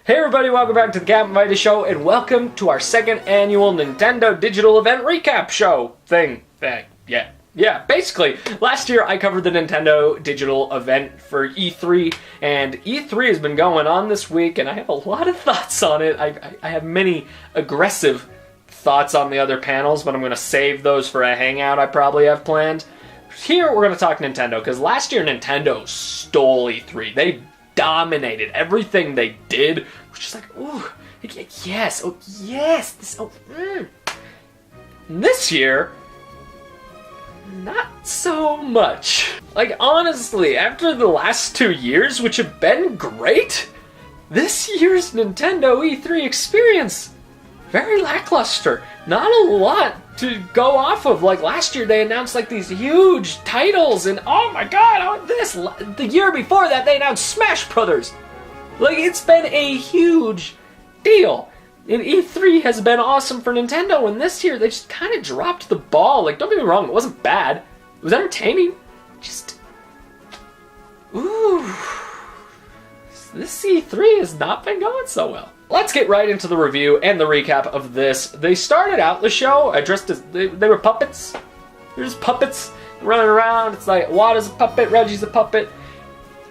Hey everybody, welcome back to the Captain Vita Show, and welcome to our second annual Nintendo Digital Event Recap Show thing. Yeah, basically, last year I covered the Nintendo Digital Event for E3, and E3 has been going on this week, and I have a lot of thoughts on it. I have many aggressive thoughts on the other panels, but I'm going to save those for a hangout I probably have planned. Here, we're going to talk Nintendo, because last year Nintendo stole E3. They dominated everything they did, which is like, ooh, yes, oh yes, This year, not so much. Like, honestly, after the last 2 years, which have been great, this year's Nintendo E3 experience, very lackluster. Not a lot to go off of. Like, last year they announced like these huge titles, and oh my god, the year before that they announced Smash Brothers. Like, it's been a huge deal. And E3 has been awesome for Nintendo, and this year they just kind of dropped the ball. Like, don't get me wrong, it wasn't bad. It was entertaining. Just, ooh, this E3 has not been going so well. Let's get right into the review and the recap of this. They started out the show dressed as, they were puppets. They're just puppets running around. It's like, Wada's a puppet, Reggie's a puppet.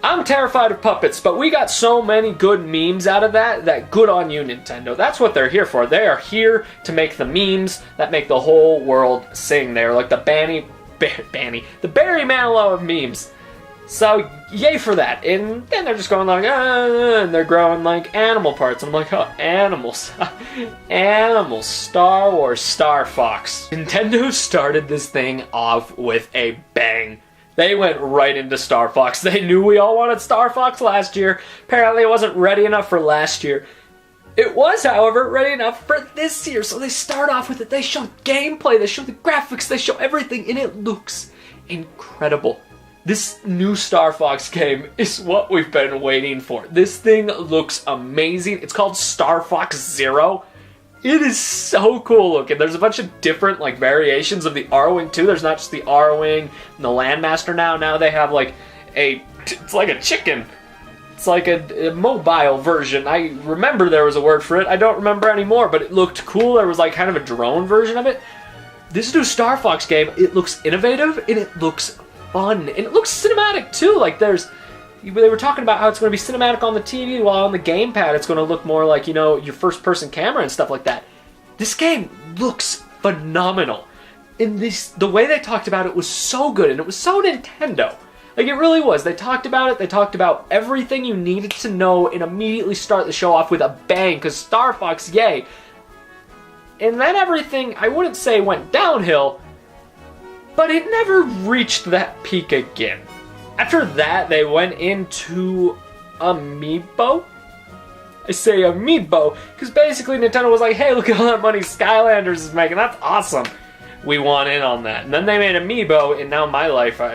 I'm terrified of puppets, but we got so many good memes out of that good on you, Nintendo. That's what they're here for. They are here to make the memes that make the whole world sing. They're like the the Barry Manilow of memes. So, yay for that. And then they're just going like, and they're growing like animal parts. I'm like, oh, animals. Animals. Star Wars, Star Fox. Nintendo started this thing off with a bang. They went right into Star Fox. They knew we all wanted Star Fox last year. Apparently it wasn't ready enough for last year. It was, however, ready enough for this year. So they start off with it. They show gameplay. They show the graphics. They show everything. And it looks incredible. This new Star Fox game is what we've been waiting for. This thing looks amazing. It's called Star Fox Zero. It is so cool looking. There's a bunch of different like variations of the Arwing too. There's not just the Arwing and the Landmaster now. Now they have like it's like a chicken. It's like a mobile version. I remember there was a word for it. I don't remember anymore, but it looked cool. There was like kind of a drone version of it. This new Star Fox game, it looks innovative and it looks fun. And it looks cinematic too. Like they were talking about how it's going to be cinematic on the TV, while on the gamepad it's going to look more like, you know, your first-person camera and stuff like that. This game looks phenomenal. And the way they talked about it was so good, and it was so Nintendo. Like, it really was. They talked about it, they talked about everything you needed to know, and immediately start the show off with a bang, because Star Fox, yay. And then everything, I wouldn't say went downhill, but it never reached that peak again. After that, they went into Amiibo. I say Amiibo because basically Nintendo was like, hey, look at all that money Skylanders is making. That's awesome. We want in on that. And then they made Amiibo, and now my life, I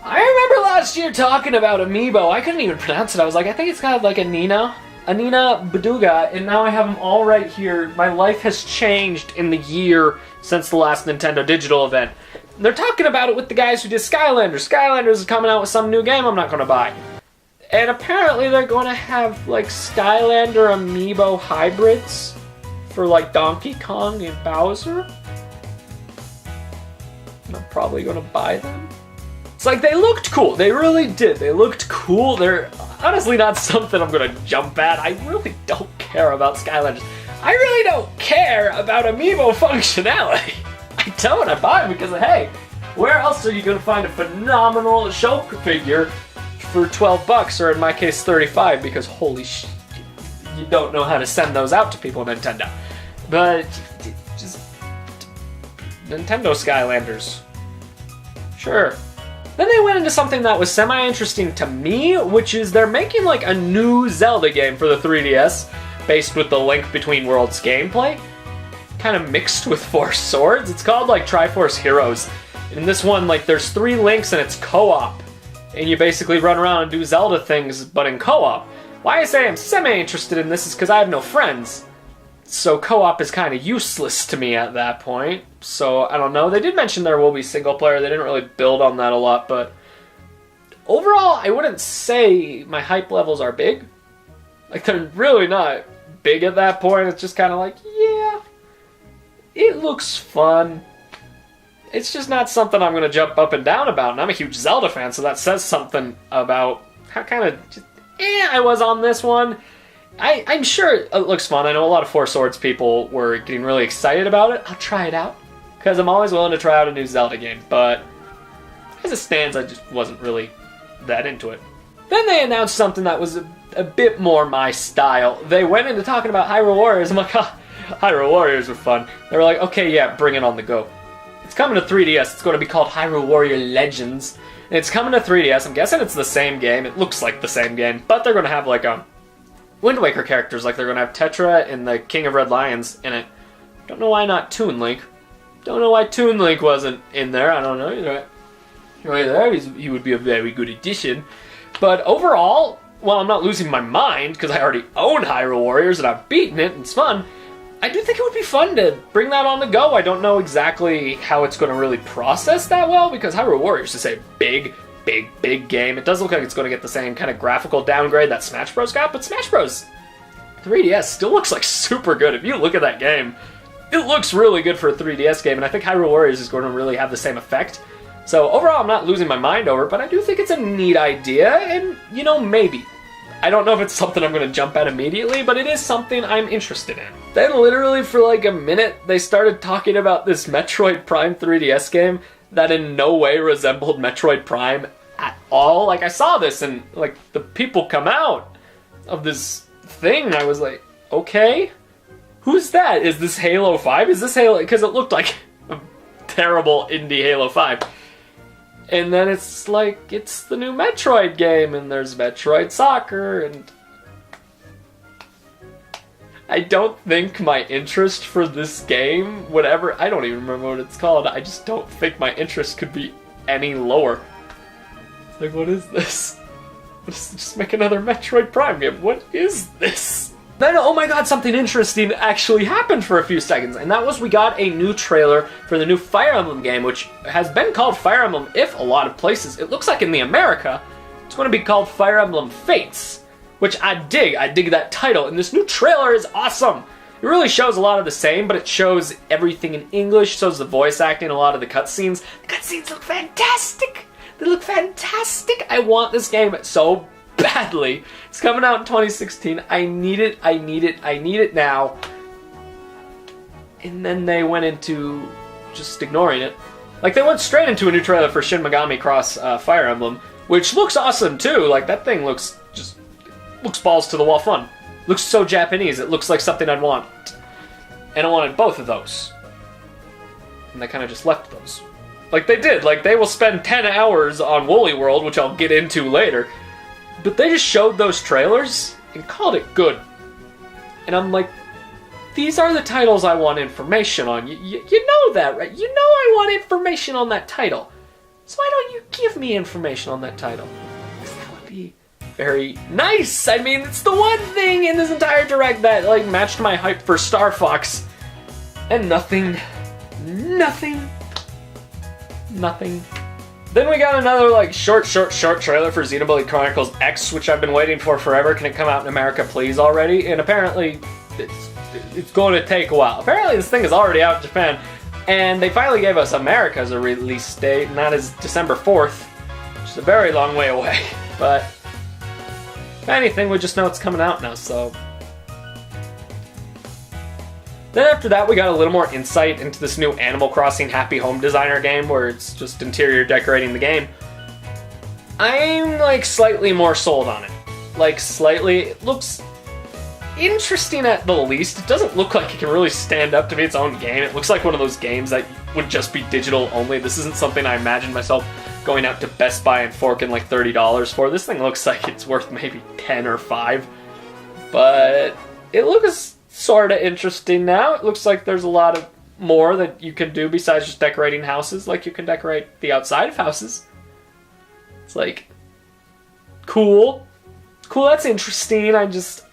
remember last year talking about Amiibo. I couldn't even pronounce it. I was like, I think it's kind of like Anina Baduga, and now I have them all right here. My life has changed in the year since the last Nintendo Digital event. They're talking about it with the guys who did Skylanders. Skylanders is coming out with some new game I'm not going to buy. And apparently they're going to have like Skylander Amiibo hybrids for like Donkey Kong and Bowser. And I'm probably going to buy them. It's like, they looked cool. They really did. They looked cool. They're honestly not something I'm going to jump at. I really don't care about Skylanders. I really don't care about Amiibo functionality. I don't. I buy them because, hey, where else are you going to find a phenomenal show figure for $12, or in my case, $35, because holy shit, you don't know how to send those out to people, Nintendo. But, just, Nintendo Skylanders. Sure. Then they went into something that was semi-interesting to me, which is they're making like a new Zelda game for the 3DS, based with the Link Between Worlds gameplay. Kind of mixed with Force Swords. It's called like Triforce Heroes. In this one, like, there's 3 Links and it's co-op. And you basically run around and do Zelda things, but in co-op. Why I say I'm semi-interested in this is because I have no friends. So co-op is kind of useless to me at that point. So, I don't know. They did mention there will be single player. They didn't really build on that a lot, but overall, I wouldn't say my hype levels are big. Like, they're really not big at that point. It's just kind of like, yeah, it looks fun. It's just not something I'm going to jump up and down about. And I'm a huge Zelda fan, so that says something about how kind of just, I was on this one. I'm sure it looks fun. I know a lot of Four Swords people were getting really excited about it. I'll try it out, because I'm always willing to try out a new Zelda game. But as it stands, I just wasn't really that into it. Then they announced something that was a bit more my style. They went into talking about Hyrule Warriors. I'm like, Hyrule Warriors were fun. They were like, okay, yeah, bring it on the go. It's coming to 3DS. It's going to be called Hyrule Warrior Legends. And it's coming to 3DS. I'm guessing it's the same game. It looks like the same game. But they're going to have like Wind Waker characters. Like they're going to have Tetra and the King of Red Lions in it. Don't know why not Toon Link. Don't know why Toon Link wasn't in there. I don't know. Right there, he would be a very good addition. But overall, while I'm not losing my mind, because I already own Hyrule Warriors and I've beaten it and it's fun, I do think it would be fun to bring that on the go. I don't know exactly how it's going to really process that well, because Hyrule Warriors is a big game. It does look like it's going to get the same kind of graphical downgrade that Smash Bros. Got, but Smash Bros. 3DS still looks like super good. If you look at that game, it looks really good for a 3DS game, and I think Hyrule Warriors is going to really have the same effect. So overall, I'm not losing my mind over it, but I do think it's a neat idea, and, maybe. I don't know if it's something I'm going to jump at immediately, but it is something I'm interested in. Then literally for like a minute, they started talking about this Metroid Prime 3DS game that in no way resembled Metroid Prime at all. Like, I saw this and, like, the people come out of this thing, I was like, okay, who's that? Is this Halo 5? Is this Halo? Because it looked like a terrible indie Halo 5. And then it's like, it's the new Metroid game, and there's Metroid Soccer, and I don't think my interest for this game, whatever, I don't even remember what it's called, I just don't think my interest could be any lower. It's like, what is this? Just make another Metroid Prime game. What is this? Then, oh my god, something interesting actually happened for a few seconds, and that was we got a new trailer for the new Fire Emblem game, which has been called Fire Emblem If a lot of places. It looks like in the America, it's going to be called Fire Emblem Fates, which I dig. I dig that title, and this new trailer is awesome. It really shows a lot of the same, but it shows everything in English, shows the voice acting, a lot of the cutscenes. The cutscenes look fantastic! They look fantastic! I want this game so badly. It's coming out in 2016. I need it now. And then they went into just ignoring it. Like, they went straight into a new trailer for Shin Megami Cross Fire Emblem, which looks awesome too. Like, that thing looks balls to the wall fun. Looks so Japanese. It looks like something I'd want. And I wanted both of those. And they kind of just left those. Like they did. Like, they will spend 10 hours on Woolly World, which I'll get into later. But they just showed those trailers and called it good. And I'm like, these are the titles I want information on. You know that, right? You know I want information on that title. So why don't you give me information on that title? Because that would be very nice. I mean, it's the one thing in this entire Direct that, like, matched my hype for Star Fox. And nothing. Then we got another, like, short trailer for Xenoblade Chronicles X, which I've been waiting for forever. Can it come out in America, please, already? And apparently, it's going to take a while. Apparently, this thing is already out in Japan, and they finally gave us America as a release date, and that is December 4th, which is a very long way away. But, if anything, we just know it's coming out now, so... Then after that, we got a little more insight into this new Animal Crossing Happy Home Designer game, where it's just interior decorating the game. I'm, like, slightly more sold on it. Like, slightly. It looks interesting at the least. It doesn't look like it can really stand up to be its own game. It looks like one of those games that would just be digital only. This isn't something I imagine myself going out to Best Buy and forking like $30 for. This thing looks like it's worth maybe 10 or 5. But it looks sort of interesting now. It looks like there's a lot of more that you can do besides just decorating houses. Like, you can decorate the outside of houses. It's like, cool, that's interesting. It's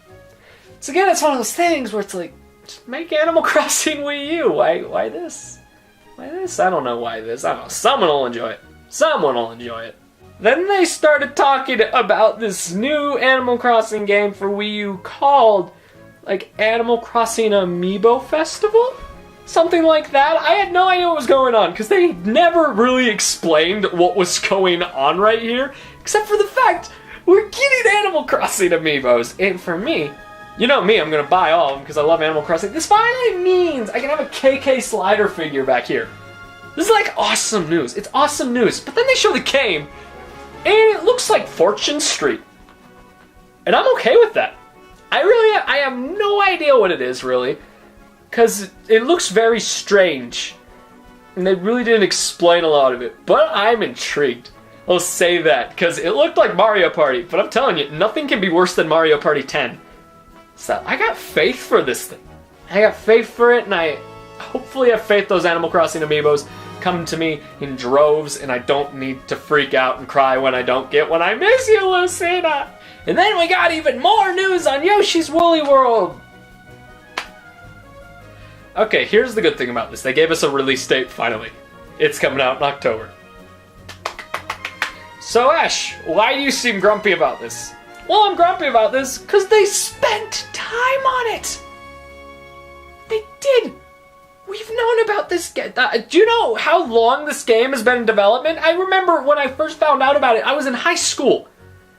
again, it's one of those things where it's like, just make Animal Crossing Wii U. Why this? I don't know why this. I don't know. Someone will enjoy it. Then they started talking about this new Animal Crossing game for Wii U called, like, Animal Crossing Amiibo Festival? Something like that. I had no idea what was going on, because they never really explained what was going on right here, except for the fact we're getting Animal Crossing Amiibos. And for me, you know me, I'm going to buy all of them because I love Animal Crossing. This finally means I can have a KK Slider figure back here. This is like awesome news. It's awesome news. But then they show the game, and it looks like Fortune Street. And I'm okay with that. I have no idea what it is, really. Because it looks very strange. And they really didn't explain a lot of it. But I'm intrigued. I'll say that. Because it looked like Mario Party. But I'm telling you, nothing can be worse than Mario Party 10. So I got faith for this thing. I got faith for it, and I hopefully have faith those Animal Crossing Amiibos come to me in droves, and I don't need to freak out and cry when I don't get one. I miss you, Lucina! And then we got even more news on Yoshi's Woolly World! Okay, here's the good thing about this. They gave us a release date, finally. It's coming out in October. So, Ash, why do you seem grumpy about this? Well, I'm grumpy about this because they spent time on it! They did! We've known about this game. Do you know how long this game has been in development? I remember when I first found out about it, I was in high school.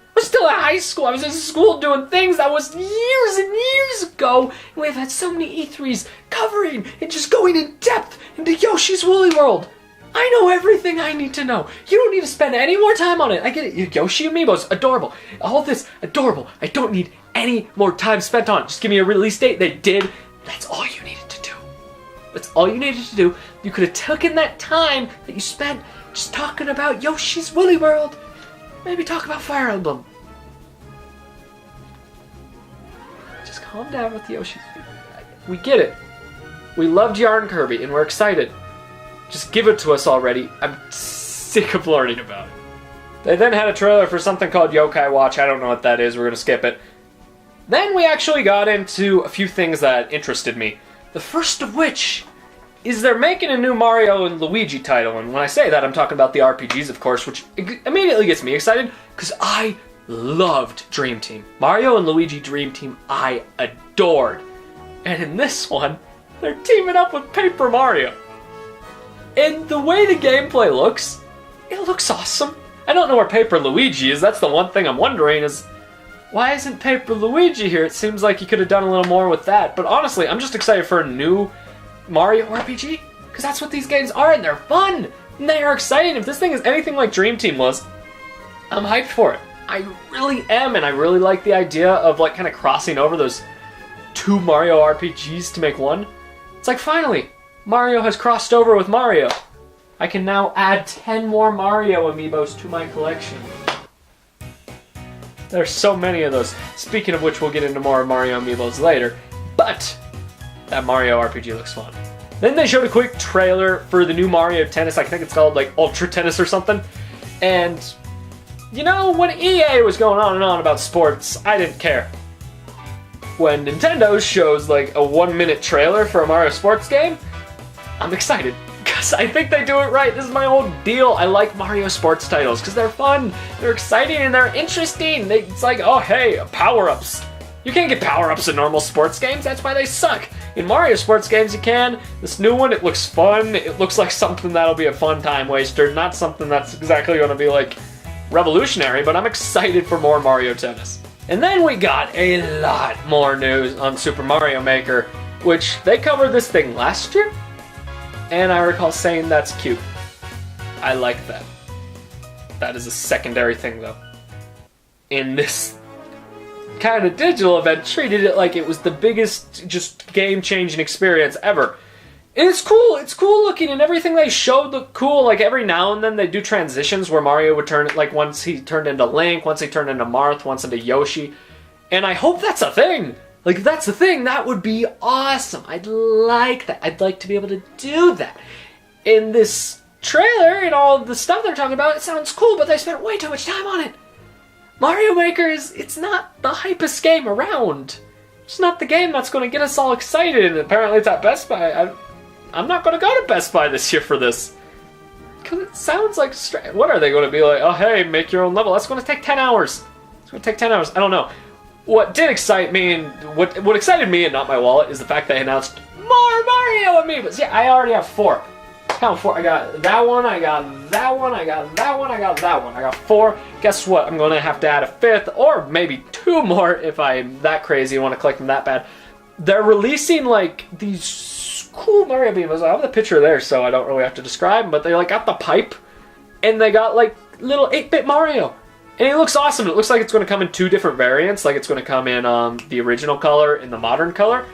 I was still in high school. I was in school doing things that was years and years ago. And we've had so many E3s covering and just going in depth into Yoshi's Woolly World. I know everything I need to know. You don't need to spend any more time on it. I get it. Yoshi Amiibos, adorable. All this, adorable. I don't need any more time spent on it. Just give me a release date. They did. That's all you needed to do. That's all you needed to do. You could have taken that time that you spent just talking about Yoshi's Woolly World. Maybe talk about Fire Emblem. Just calm down with Yoshi. We get it. We loved Yarn Kirby and we're excited. Just give it to us already. I'm sick of learning about it. They then had a trailer for something called Yokai Watch. I don't know what that is. We're going to skip it. Then we actually got into a few things that interested me. The first of which is they're making a new Mario and Luigi title. And when I say that, I'm talking about the RPGs, of course, which immediately gets me excited because I loved Dream Team. Mario and Luigi Dream Team, I adored. And in this one, they're teaming up with Paper Mario. And the way the gameplay looks, it looks awesome. I don't know where Paper Luigi is. That's the one thing I'm wondering is, why isn't Paper Luigi here? It seems like you could have done a little more with that. But honestly, I'm just excited for a new Mario RPG. Because that's what these games are, and they're fun. And they are exciting. If this thing is anything like Dream Team was, I'm hyped for it. I really am, and I really like the idea of like kind of crossing over those two Mario RPGs to make one. It's like, finally, Mario has crossed over with Mario. I can now add 10 more Mario amiibos to my collection. There's so many of those. Speaking of which, we'll get into more Mario amiibos later. But that Mario RPG looks fun. Then they showed a quick trailer for the new Mario Tennis. I think it's called like Ultra Tennis or something. And you know, when EA was going on and on about sports, I didn't care. When Nintendo shows like a 1-minute trailer for a Mario sports game, I'm excited. Because I think they do it right. This is my whole deal. I like Mario sports titles because they're fun, they're exciting, and they're interesting. It's like, oh hey, power-ups. You can't get power-ups in normal sports games, that's why they suck. In Mario sports games you can. This new one, it looks fun. It looks like something that'll be a fun time waster, not something that's exactly going to be like revolutionary, but I'm excited for more Mario Tennis. And then we got a lot more news on Super Mario Maker, which they covered this thing last year. And I recall saying that's cute. I like that. That is a secondary thing, though. In this kind of digital event, treated it like it was the biggest, just game-changing experience ever. And it's cool looking, and everything they showed looked cool. Like, every now and then they do transitions where Mario would turn, like, once he turned into Link, once he turned into Marth, once into Yoshi. And I hope that's a thing! Like, if that's the thing, that would be awesome. I'd like that. I'd like to be able to do that. In this trailer and all the stuff they're talking about, it sounds cool, but they spent way too much time on it. Mario Maker it's not the hypest game around. It's not the game that's going to get us all excited. And apparently it's at Best Buy. I'm not going to go to Best Buy this year for this. Because it sounds like what are they going to be like? Oh, hey, make your own level. That's going to take 10 hours. It's going to take 10 hours. I don't know. What did excite me and what excited me and not my wallet is the fact they announced more Mario amiibos. Yeah, I already have 4. Count 4. I got that one. I got that one. I got that one. I got that one. I got 4. Guess what? I'm going to have to add a 5th or maybe 2 more if I'm that crazy and want to collect them that bad. They're releasing like these cool Mario amiibos. I have the picture there, so I don't really have to describe them. But they like got the pipe, and they got like little 8-bit Mario, and it looks awesome. It looks like it's going to come in 2 different variants. Like it's going to come in the original color and the modern color.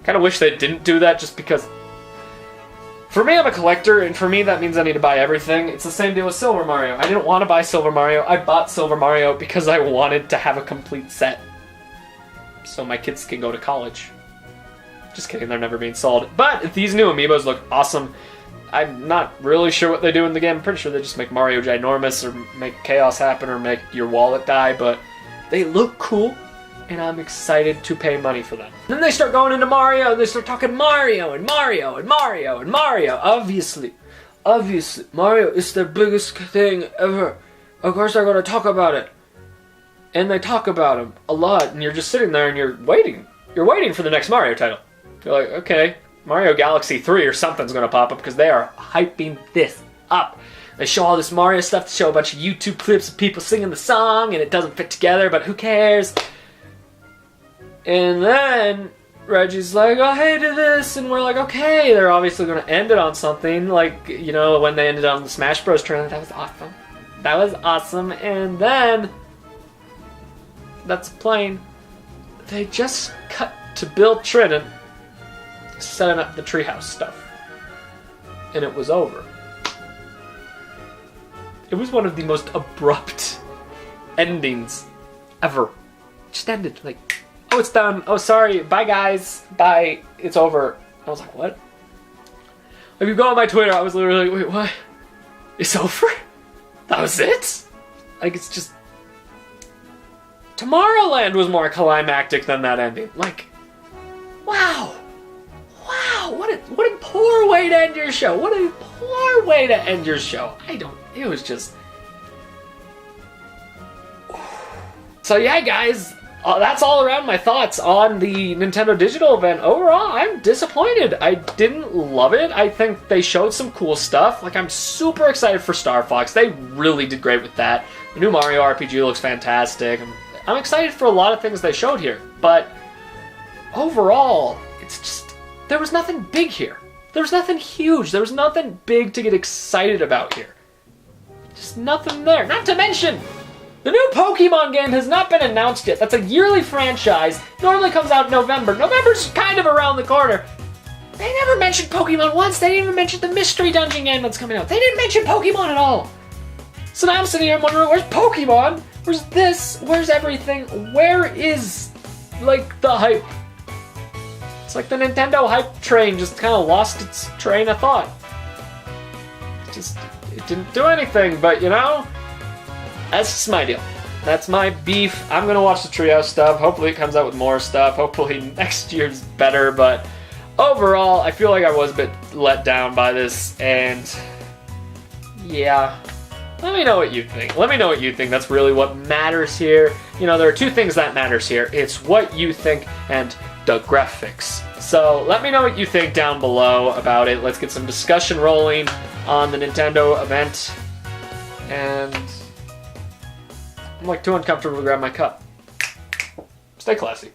Kind of wish they didn't do that, just because. For me, I'm a collector, and for me, that means I need to buy everything. It's the same deal with Silver Mario. I didn't want to buy Silver Mario. I bought Silver Mario because I wanted to have a complete set, so my kids can go to college. Just kidding, they're never being sold. But these new amiibos look awesome. I'm not really sure what they do in the game. I'm pretty sure they just make Mario ginormous, or make chaos happen, or make your wallet die, but they look cool, and I'm excited to pay money for them. Then they start going into Mario, and they start talking Mario, and Mario, and Mario, and Mario. Obviously, Mario is their biggest thing ever. Of course they're going to talk about it. And they talk about him a lot, and you're just sitting there and you're waiting. You're waiting for the next Mario title. You're like, okay, Mario Galaxy 3 or something's going to pop up, because they are hyping this up. They show all this Mario stuff, they show a bunch of YouTube clips of people singing the song, and it doesn't fit together, but who cares? And then Reggie's like, oh, hey, do this, and we're like, okay, they're obviously going to end it on something, like, you know, when they ended on the Smash Bros. Tournament. That was awesome. That was awesome, and then that's playing. They just cut to Bill Trinen setting up the treehouse stuff, and it was over. It was one of the most abrupt endings ever. It just ended like, oh, it's done. Oh, sorry. Bye, guys. Bye. It's over. I was like, what? If you go on my Twitter, I was literally like, wait, what? It's over? That was it? Like, it's just... Tomorrowland was more climactic than that ending. Like, wow. Wow. What a poor way to end your show. What a poor way to end your show. It was just... So yeah, guys, that's all around my thoughts on the Nintendo Digital event. Overall, I'm disappointed. I didn't love it. I think they showed some cool stuff. Like, I'm super excited for Star Fox. They really did great with that. The new Mario RPG looks fantastic. I'm excited for a lot of things they showed here. But overall, it's just, there was nothing big here. There was nothing huge. There was nothing big to get excited about here. Just nothing there. Not to mention, the new Pokemon game has not been announced yet. That's a yearly franchise. Normally comes out in November. November's kind of around the corner. They never mentioned Pokemon once. They didn't even mention the Mystery Dungeon game that's coming out. They didn't mention Pokemon at all. So now I'm sitting here and wondering, where's Pokemon? Where's this? Where's everything? Where is, like, the hype? It's like the Nintendo hype train just kind of lost its train of thought. It didn't do anything, but, you know, that's just my deal. That's my beef. I'm gonna watch the Trio stuff. Hopefully it comes out with more stuff. Hopefully next year's better, but overall, I feel like I was a bit let down by this, and yeah. Let me know what you think. Let me know what you think. That's really what matters here. You know, there are 2 things that matters here. It's what you think and the graphics. So let me know what you think down below about it. Let's get some discussion rolling on the Nintendo event. And I'm like too uncomfortable to grab my cup. Stay classy.